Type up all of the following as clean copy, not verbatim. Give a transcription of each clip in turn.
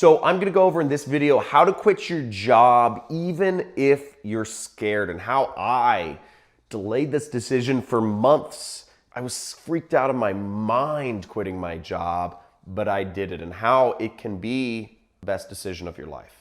So I'm gonna go over in this video how to quit your job even if you're scared, and how I delayed this decision for months. I was freaked out of my mind quitting my job, but I did it, and how it can be the best decision of your life.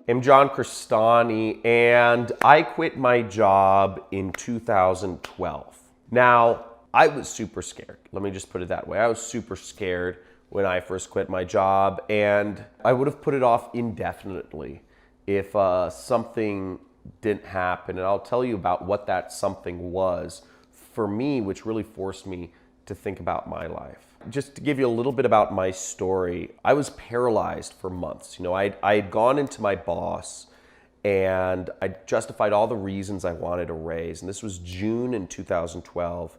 I'm John Crestani, and I quit my job in 2012. Now, I was super scared. Let me just put it that way. I was super scared when I first quit my job, and I would have put it off indefinitely if something didn't happen. And I'll tell you about what that something was for me, which really forced me to think about my life. Just to give you a little bit about my story, I was paralyzed for months. I had gone into my boss and I justified all the reasons I wanted a raise. And this was June in 2012.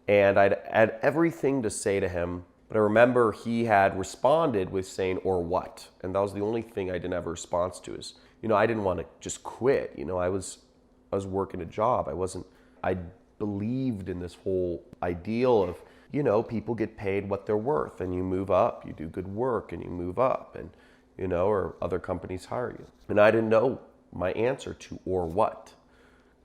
And I'd had everything to say to him, but I remember he had responded with saying, "Or what?" And that was the only thing I didn't have a response to. Is, I didn't want to just quit. I was working a job. I believed in this whole ideal of, people get paid what they're worth, and you move up, you do good work and you move up, and, or other companies hire you. And I didn't know my answer to "or what,"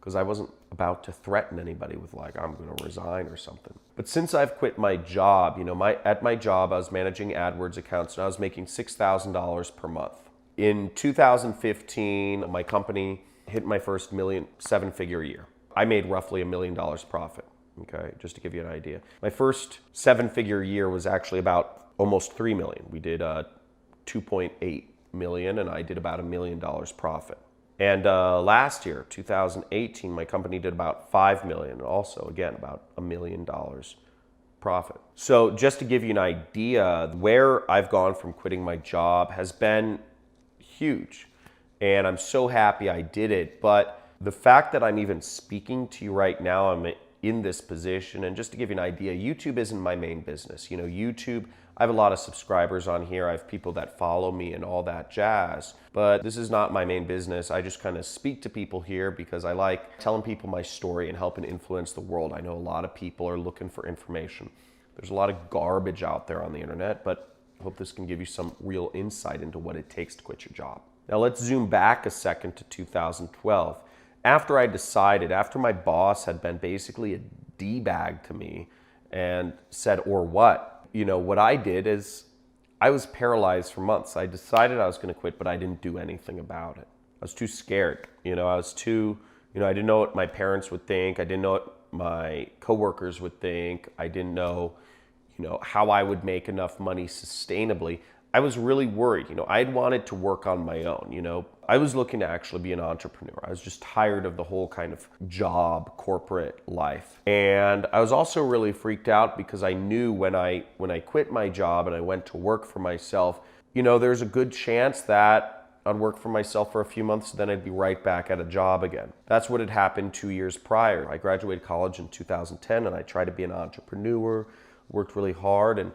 because I wasn't about to threaten anybody with I'm going to resign or something. But since I've quit my job, at my job, I was managing AdWords accounts, and I was making $6,000 per month. In 2015, my company hit my first seven-figure year. I made roughly $1 million profit. Okay, just to give you an idea. My first seven-figure year was actually about almost $3 million. We did $2.8 million, and I did about $1 million profit. And last year, 2018, my company did about $5 million, and also, again, about $1 million profit. So just to give you an idea, where I've gone from quitting my job has been huge, and I'm so happy I did it. But the fact that I'm even speaking to you right now, I'm in this position. And just to give you an idea, YouTube isn't my main business. YouTube, I have a lot of subscribers on here. I have people that follow me and all that jazz. But this is not my main business. I just kind of speak to people here because I like telling people my story and helping influence the world. I know a lot of people are looking for information. There's a lot of garbage out there on the internet, but I hope this can give you some real insight into what it takes to quit your job. Now let's zoom back a second to 2012. After my boss had been basically a D-bag to me and said, "Or what?" What I did is I was paralyzed for months. I decided I was going to quit, but I didn't do anything about it. I was too scared. I didn't know what my parents would think. I didn't know what my coworkers would think. I didn't know, how I would make enough money sustainably. I was really worried. I'd wanted to work on my own. I was looking to actually be an entrepreneur. I was just tired of the whole kind of job, corporate life. And I was also really freaked out because I knew when I quit my job and I went to work for myself, there's a good chance that I'd work for myself for a few months, then I'd be right back at a job again. That's what had happened 2 years prior. I graduated college in 2010 and I tried to be an entrepreneur, worked really hard, and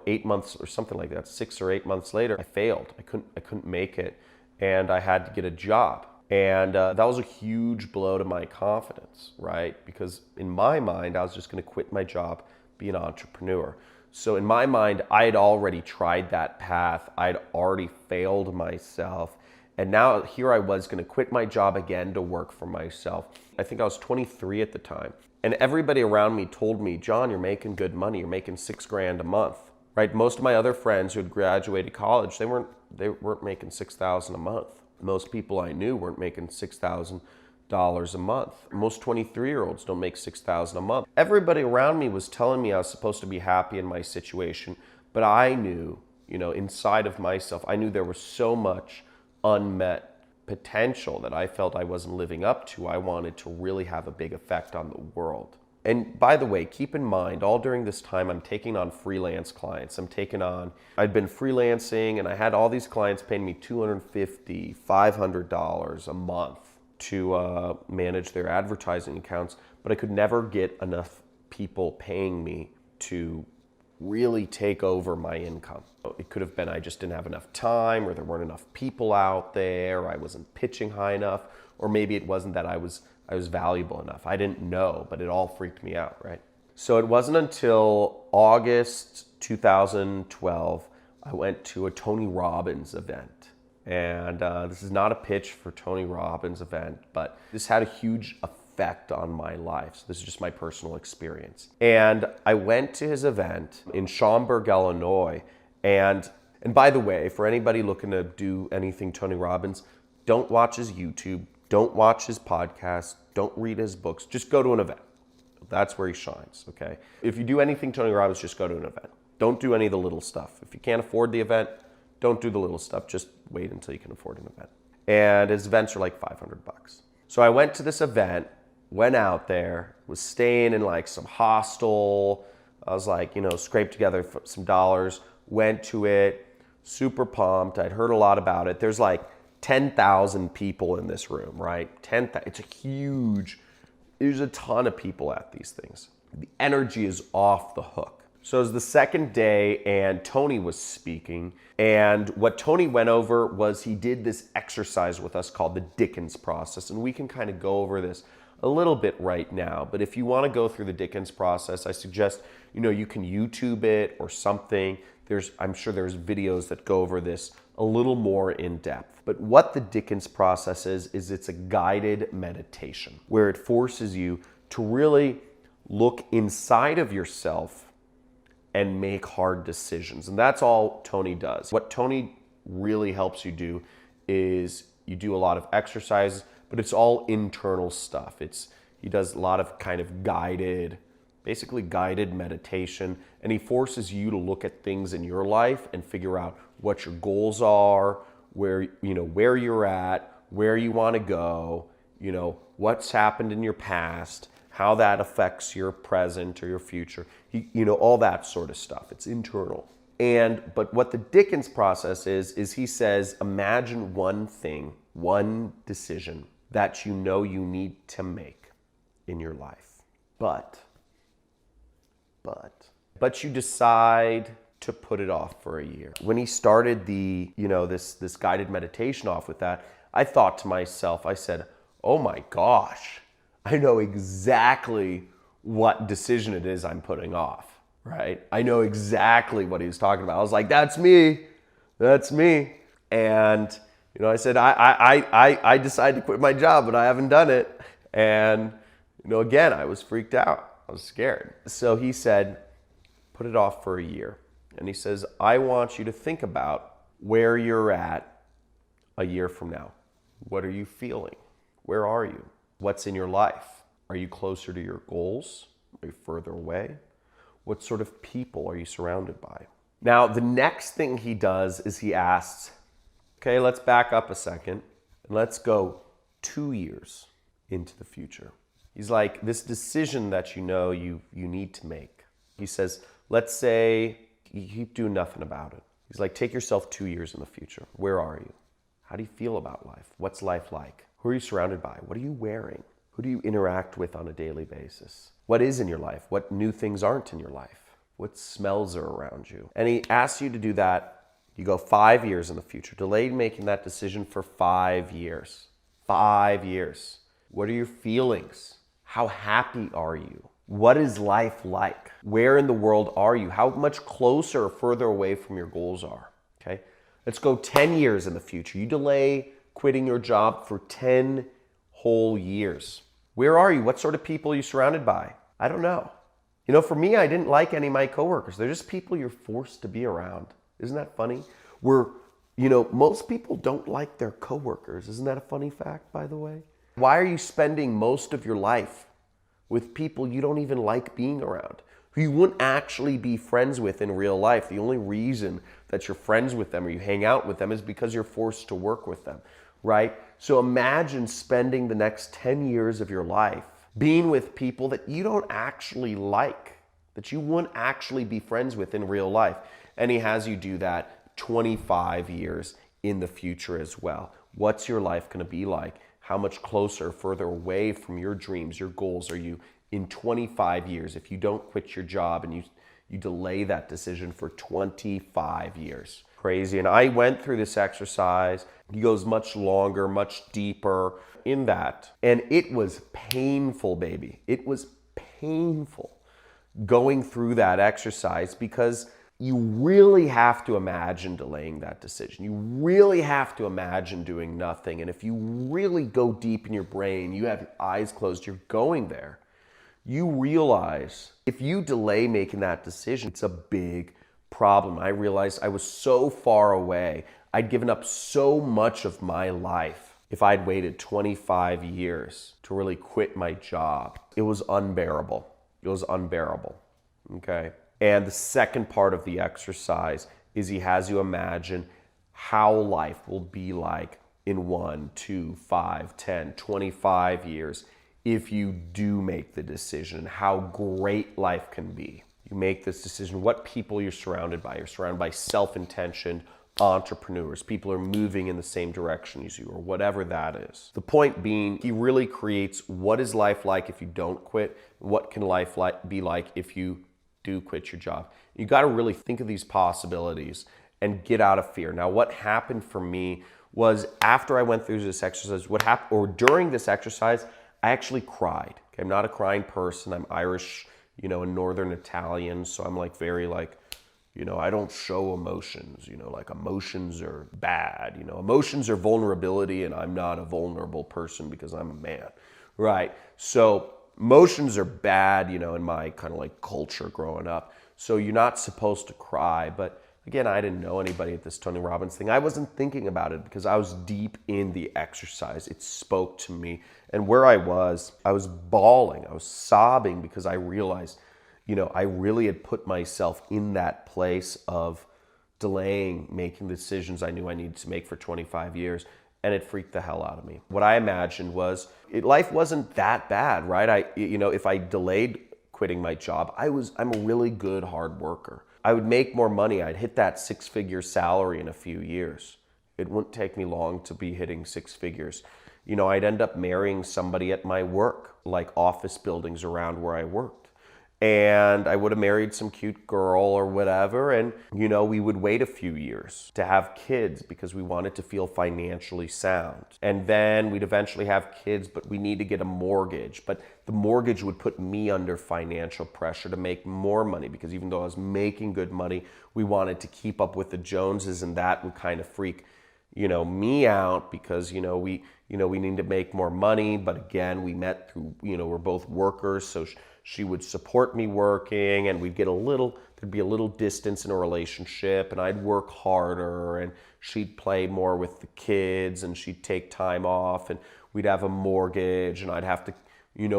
8 months or something like that, 6 or 8 months later, I failed. I couldn't make it, and I had to get a job. And that was a huge blow to my confidence, right? Because in my mind, I was just going to quit my job, be an entrepreneur. So in my mind, I had already tried that path. I'd already failed myself. And now here I was going to quit my job again to work for myself. I think I was 23 at the time. And everybody around me told me, "John, you're making good money. You're making $6,000 a month." Right? Most of my other friends who had graduated college, they weren't making $6,000 a month. Most people I knew weren't making $6,000 a month. Most 23-year-olds don't make $6,000 a month. Everybody around me was telling me I was supposed to be happy in my situation, but I knew, inside of myself, I knew there was so much unmet potential that I felt I wasn't living up to. I wanted to really have a big effect on the world. And by the way, keep in mind, all during this time, I'm taking on freelance clients. I'd been freelancing, and I had all these clients paying me $250, $500 a month to manage their advertising accounts, but I could never get enough people paying me to really take over my income. It could have been I just didn't have enough time, or there weren't enough people out there, or I wasn't pitching high enough, or maybe it wasn't that I was I was valuable enough. I didn't know, but it all freaked me out, right? So it wasn't until August 2012 I went to a Tony Robbins event. And this is not a pitch for Tony Robbins event, but this had a huge effect on my life. So this is just my personal experience. And I went to his event in Schaumburg, Illinois. And by the way, for anybody looking to do anything Tony Robbins, don't watch his YouTube, don't watch his podcast, don't read his books, just go to an event. That's where he shines, okay? If you do anything Tony Robbins, just go to an event. Don't do any of the little stuff. If you can't afford the event, don't do the little stuff. Just wait until you can afford an event. And his events are like $500. So I went to this event, went out there, was staying in like some hostel. I was like, scraped together some dollars, went to it, super pumped. I'd heard a lot about it. There's like 10,000 people in this room, right? There's a ton of people at these things. The energy is off the hook. So it was the second day and Tony was speaking. And what Tony went over was he did this exercise with us called the Dickens process. And we can kind of go over this a little bit right now. But if you want to go through the Dickens process, I suggest, you can YouTube it or something. I'm sure there's videos that go over this a little more in depth. But what the Dickens process is it's a guided meditation where it forces you to really look inside of yourself and make hard decisions. And that's all Tony does. What Tony really helps you do is you do a lot of exercises, but it's all internal stuff. He does a lot of kind of basically guided meditation, and he forces you to look at things in your life and figure out what your goals are, where you're at, where you want to go, what's happened in your past, how that affects your present or your future, all that sort of stuff. It's internal. But what the Dickens process is he says, imagine one thing, one decision that you need to make in your life. But you decide to put it off for a year. When he started this guided meditation off with that, I thought to myself, I said, oh my gosh, I know exactly what decision it is I'm putting off, right? I know exactly what he was talking about. I was like, that's me. And, I said, I decided to quit my job, but I haven't done it. And, again, I was freaked out. I was scared. So he said, put it off for a year. And he says, I want you to think about where you're at a year from now. What are you feeling? Where are you? What's in your life? Are you closer to your goals? Are you further away? What sort of people are you surrounded by? Now, the next thing he does is he asks, okay, let's back up a second and let's go 2 years into the future. He's like, this decision that you need to make. He says, let's say you keep doing nothing about it. He's like, take yourself 2 years in the future. Where are you? How do you feel about life? What's life like? Who are you surrounded by? What are you wearing? Who do you interact with on a daily basis? What is in your life? What new things aren't in your life? What smells are around you? And he asks you to do that. You go 5 years in the future. Delay making that decision for 5 years. 5 years. What are your feelings? How happy are you? What is life like? Where in the world are you? How much closer or further away from your goals are? Okay? Let's go 10 years in the future. You delay quitting your job for 10 whole years. Where are you? What sort of people are you surrounded by? I don't know. For me, I didn't like any of my coworkers. They're just people you're forced to be around. Isn't that funny? Most people don't like their coworkers. Isn't that a funny fact, by the way? Why are you spending most of your life with people you don't even like being around, who you wouldn't actually be friends with in real life? The only reason that you're friends with them or you hang out with them is because you're forced to work with them, right? So imagine spending the next 10 years of your life being with people that you don't actually like, that you wouldn't actually be friends with in real life. And he has you do that 25 years in the future as well. What's your life going to be like? How much closer, further away from your dreams, your goals are you in 25 years if you don't quit your job and you delay that decision for 25 years? crazy. And I went through this exercise. He goes much longer, much deeper in that. And it was painful, baby. It was painful going through that exercise because you really have to imagine delaying that decision. You really have to imagine doing nothing. And if you really go deep in your brain, you have your eyes closed, you're going there. You realize if you delay making that decision, it's a big problem. I realized I was so far away. I'd given up so much of my life. If I'd waited 25 years to really quit my job, it was unbearable. It was unbearable, okay? And the second part of the exercise is he has you imagine how life will be like in 1, 2, 5, 10, 25 years if you do make the decision, how great life can be. You make this decision, what people you're surrounded by. You're surrounded by self-intentioned entrepreneurs. People are moving in the same direction as you, or whatever that is. The point being, he really creates what is life like if you don't quit, what can life be like if you do quit your job. You got to really think of these possibilities and get out of fear. Now, what happened for me was after I went through this exercise, what happened, or during this exercise, I actually cried. Okay, I'm not a crying person. I'm Irish, and Northern Italian, so I'm like very like, I don't show emotions, like emotions are bad, emotions are vulnerability, and I'm not a vulnerable person because I'm a man, right? So emotions are bad, in my kind of like culture growing up. So you're not supposed to cry. But again, I didn't know anybody at this Tony Robbins thing. I wasn't thinking about it because I was deep in the exercise. It spoke to me. And where I was bawling. I was sobbing because I realized, I really had put myself in that place of delaying making the decisions I knew I needed to make for 25 years. And it freaked the hell out of me. What I imagined was life wasn't that bad, right? If I delayed quitting my job, I'm a really good hard worker. I would make more money. I'd hit that 6-figure salary in a few years. It wouldn't take me long to be hitting 6 figures. I'd end up marrying somebody at my work, like office buildings around where I worked. And I would have married some cute girl or whatever. And, we would wait a few years to have kids because we wanted to feel financially sound. And then we'd eventually have kids, but we need to get a mortgage. But the mortgage would put me under financial pressure to make more money because even though I was making good money, we wanted to keep up with the Joneses, and that would kind of freak, me out because, we need to make more money. But again, we met through, we're both workers. So she would support me working, and there'd be a little distance in a relationship, and I'd work harder, and she'd play more with the kids, and she'd take time off, and we'd have a mortgage, and I'd have to,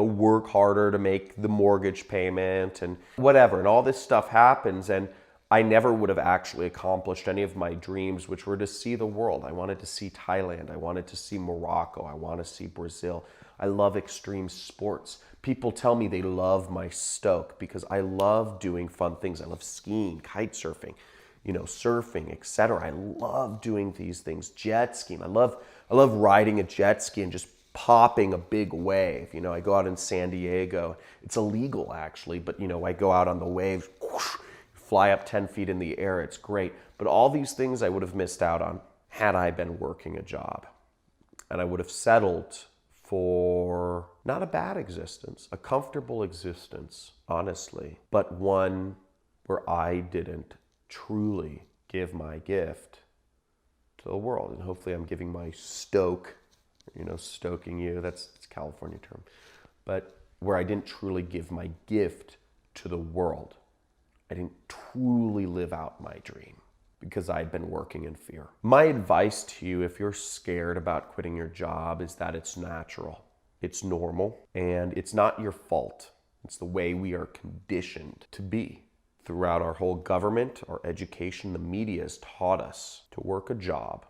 work harder to make the mortgage payment and whatever. And all this stuff happens, and I never would have actually accomplished any of my dreams, which were to see the world. I wanted to see Thailand. I wanted to see Morocco. I want to see Brazil. I love extreme sports. People tell me they love my stoke because I love doing fun things. I love skiing, kite surfing, surfing, etc. I love doing these things. Jet skiing. I love riding a jet ski and just popping a big wave. I go out in San Diego. It's illegal actually, but I go out on the waves, whoosh, fly up 10 feet in the air. It's great. But all these things I would have missed out on had I been working a job. And I would have settled for not a bad existence, a comfortable existence, honestly, but one where I didn't truly give my gift to the world. And hopefully I'm giving my stoke, stoking you, it's a California term, but where I didn't truly give my gift to the world. I didn't truly live out my dream because I'd been working in fear. My advice to you, if you're scared about quitting your job, is that it's natural, it's normal, and it's not your fault. It's the way we are conditioned to be. Throughout our whole government, our education, the media has taught us to work a job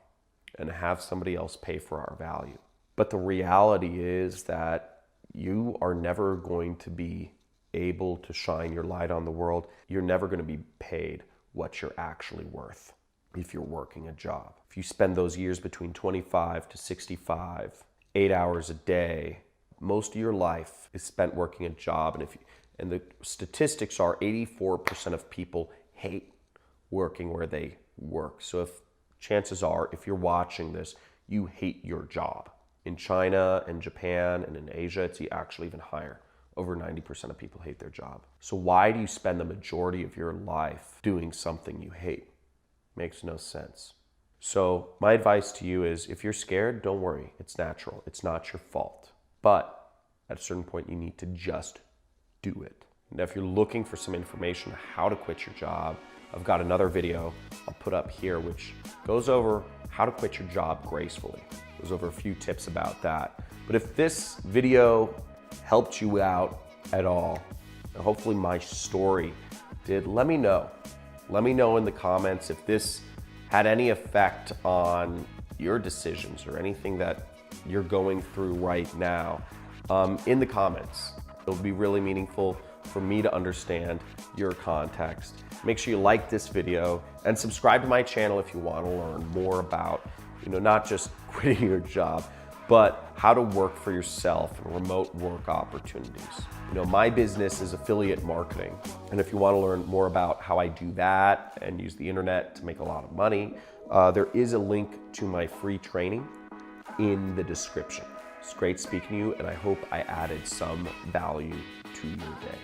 and have somebody else pay for our value. But the reality is that you are never going to be able to shine your light on the world. You're never going to be paid what you're actually worth if you're working a job. If you spend those years between 25 to 65, 8 hours a day, most of your life is spent working a job. And the statistics are 84% of people hate working where they work. So if chances are, if you're watching this, you hate your job. In China and Japan and in Asia, it's actually even higher. Over 90% of people hate their job. So why do you spend the majority of your life doing something you hate? Makes no sense. So my advice to you is, if you're scared, don't worry. It's natural. It's not your fault. But at a certain point, you need to just do it. Now, if you're looking for some information on how to quit your job, I've got another video I'll put up here which goes over how to quit your job gracefully. Goes over a few tips about that. But if this video helped you out at all, and hopefully my story did, let me know. Let me know in the comments if this had any effect on your decisions or anything that you're going through right now in the comments. It'll be really meaningful for me to understand your context. Make sure you like this video and subscribe to my channel if you want to learn more about, not just quitting your job, but how to work for yourself and remote work opportunities. My business is affiliate marketing. And if you want to learn more about how I do that and use the internet to make a lot of money, there is a link to my free training in the description. It's great speaking to you, and I hope I added some value to your day.